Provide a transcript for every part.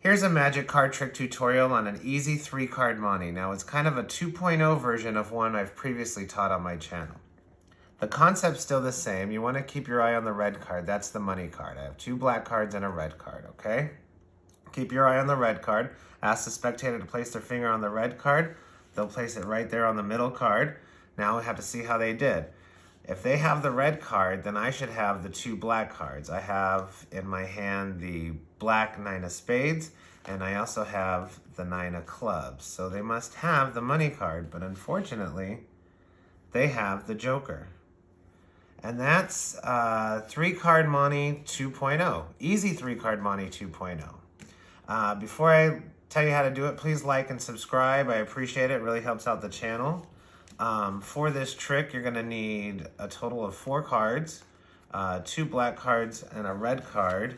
Here's a magic card trick tutorial on an easy 3-card Monte. Now it's kind of a 2.0 version of one I've previously taught on my channel. The concept's still the same. You want to keep your eye on the red card. That's the money card. I have 2 black cards and a red card, okay? Keep your eye on the red card. Ask the spectator to place their finger on the red card. They'll place it right there on the middle card. Now we have to see how they did. If they have the red card, then I should have the 2 black cards. I have in my hand the black 9 of spades, and I also have the 9 of clubs. So they must have the money card, but unfortunately, they have the joker. And that's 3-card Monte 2.0. Easy 3-card Monte 2.0. Before I tell you how to do it, please like and subscribe. I appreciate it. It really helps out the channel. For this trick, you're going to need a total of 4 cards, 2 black cards and a red card,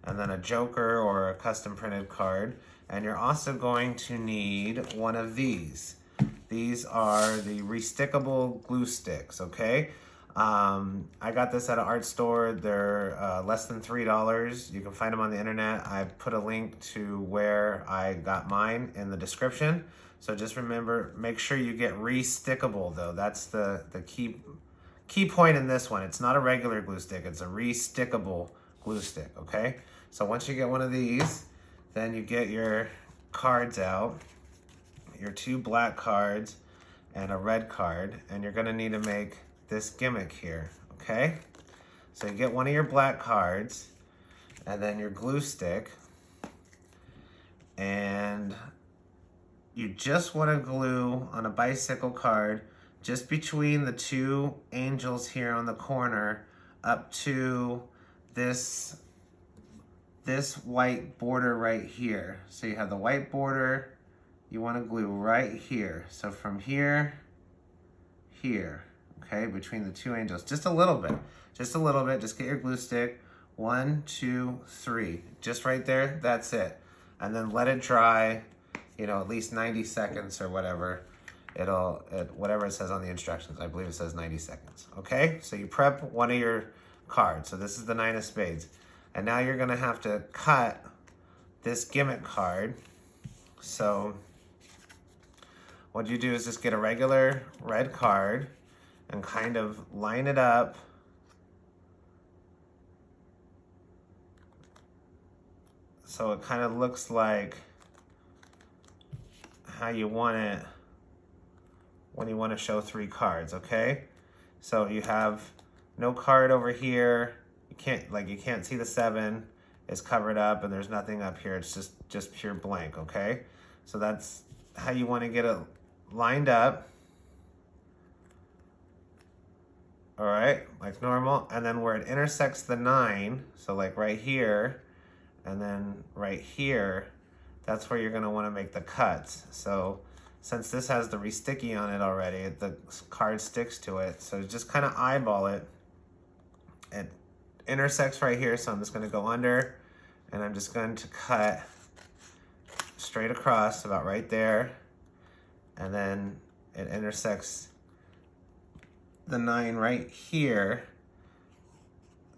and then a joker or a custom printed card. And you're also going to need one of these. These are the restickable glue sticks, okay? I got this at an art store. They're less than $3. You can find them on the internet. I put a link to where I got mine in the description. So just remember, make sure you get restickable though. That's the key point in this one. It's not a regular glue stick. It's a restickable glue stick, okay? So once you get one of these, then you get your cards out, your 2 black cards and a red card, and you're gonna need to make this gimmick here, okay? So you get one of your black cards and then your glue stick, and you just want to glue on a bicycle card just between the 2 angels here on the corner up to this white border right here. So you have the white border, you want to glue right here. So from here, okay, between the 2 angels, just a little bit, just get your glue stick, 1, 2, 3, just right there, that's it. And then let it dry, you know, at least 90 seconds or whatever. Whatever it says on the instructions. I believe it says 90 seconds. Okay, so you prep one of your cards. So this is the 9 of spades. And now you're gonna have to cut this gimmick card. So what you do is just get a regular red card and kind of line it up so it kind of looks like how you want it when you want to show 3 cards, okay? So you have no card over here. You can't see the 7. It's covered up and there's nothing up here. It's just pure blank, okay? So that's how you want to get it lined up. All right, like normal. And then where it intersects the 9, so like right here and then right here, that's where you're gonna wanna make the cuts. So since this has the re-sticky on it already, the card sticks to it. So just kind of eyeball it. It intersects right here, so I'm just gonna go under and I'm just going to cut straight across about right there. And then it intersects the 9 right here.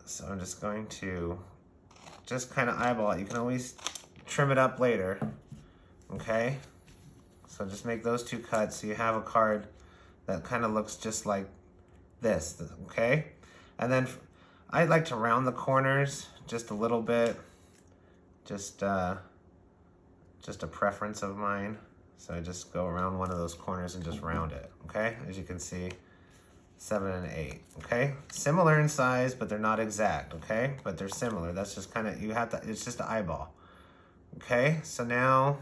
So I'm just going to just kind of eyeball it. You can always trim it up later, okay? So just make those 2 cuts so you have a card that kind of looks just like this, okay? And then I like to round the corners just a little bit, just a preference of mine. So I just go around one of those corners and just round it, okay? As you can see, 7 and 8, okay? Similar in size, but they're not exact, okay? But they're similar. That's just kind of, it's just an eyeball. Okay, so now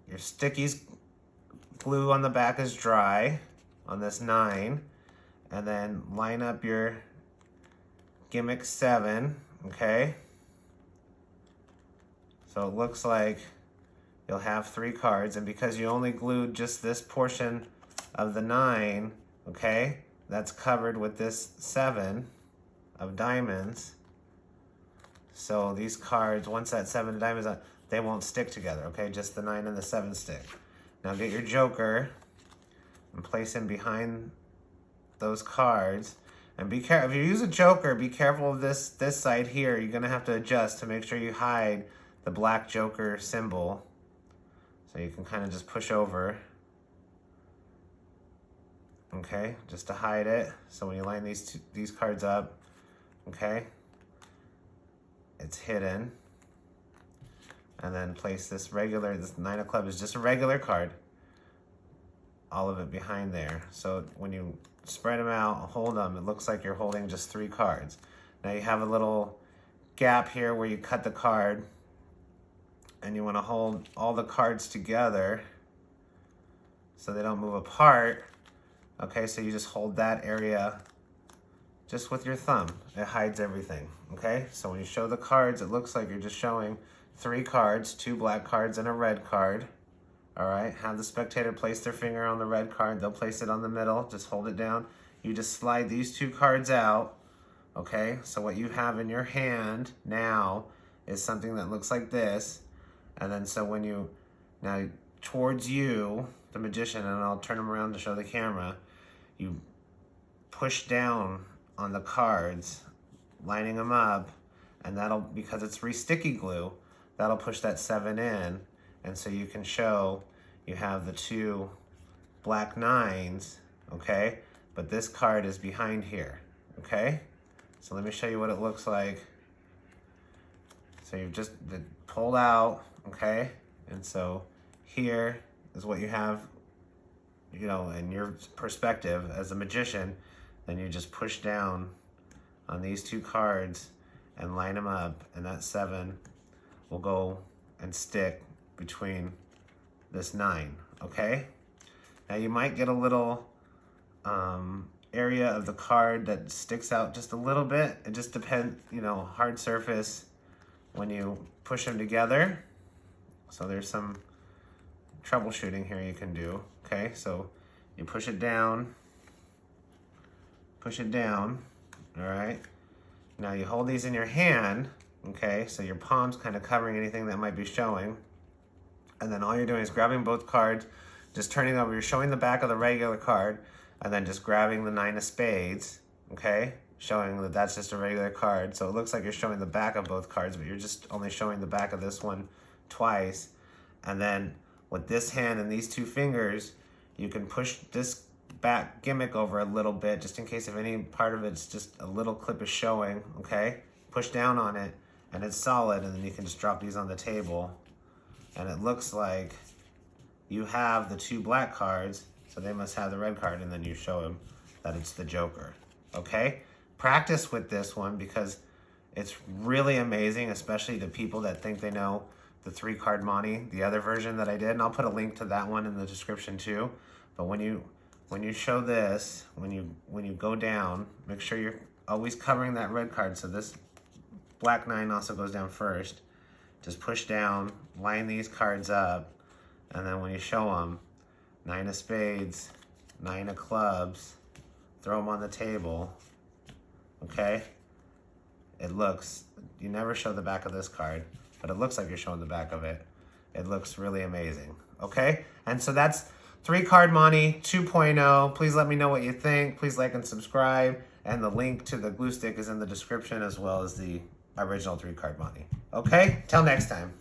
your stickies glue on the back is dry on this 9, and then line up your gimmick 7, okay? So it looks like you'll have 3 cards, and because you only glued just this portion of the 9, okay, that's covered with this 7 of diamonds. So these cards, once that 7 of diamonds, they won't stick together, okay? Just the 9 and the 7 stick. Now get your joker and place him behind those cards. And be careful, if you use a joker, be careful of this side here. You're gonna have to adjust to make sure you hide the black joker symbol. So you can kind of just push over. Okay, just to hide it. So when you line these cards up, okay, it's hidden. And then place this nine of clubs is just a regular card. All of it behind there. So when you spread them out, hold them, it looks like you're holding just 3 cards. Now you have a little gap here where you cut the card, and you want to hold all the cards together so they don't move apart. Okay, so you just hold that area just with your thumb. It hides everything, okay? So when you show the cards, it looks like you're just showing 3 cards, 2 black cards and a red card. All right, have the spectator place their finger on the red card. They'll place it on the middle, just hold it down. You just slide these 2 cards out, okay? So what you have in your hand now is something that looks like this. And then so when you, now towards you, the magician, and I'll turn them around to show the camera, you push down on the cards, lining them up, and that'll, because it's re-sticky glue, that'll push that 7 in. And so you can show you have the 2 black 9s, okay? But this card is behind here, okay? So let me show you what it looks like. So you've just pulled out, okay? And so here is what you have, you know, in your perspective as a magician. Then you just push down on these 2 cards and line them up, and that 7 will go and stick between this 9, okay? Now you might get a little area of the card that sticks out just a little bit. It just depends, you know, hard surface when you push them together. So there's some troubleshooting here you can do, okay? So you push it down, all right? Now you hold these in your hand, okay? So your palm's kind of covering anything that might be showing. And then all you're doing is grabbing both cards, just turning over. You're showing the back of the regular card, and then just grabbing the 9 of spades, okay? Showing that that's just a regular card. So it looks like you're showing the back of both cards, but you're just only showing the back of this one twice. And then with this hand and these 2 fingers, you can push this back gimmick over a little bit, just in case if any part of it's just a little clip is showing, okay? Push down on it, and it's solid, and then you can just drop these on the table. And it looks like you have the 2 black cards, so they must have the red card, and then you show them that it's the joker, okay? Practice with this one because it's really amazing, especially to people that think they know the 3-card Monte, the other version that I did, and I'll put a link to that one in the description too. But when you show this, when you go down, make sure you're always covering that red card, so this black 9 also goes down first. Just push down, line these cards up, and then when you show them, 9 of spades, 9 of clubs, throw them on the table, okay? It looks, you never show the back of this card, but it looks like you're showing the back of it. It looks really amazing, okay? And so that's 3-card Monte 2.0. Please let me know what you think. Please like and subscribe, and the link to the glue stick is in the description as well as the original 3-card Monte. Okay, till next time.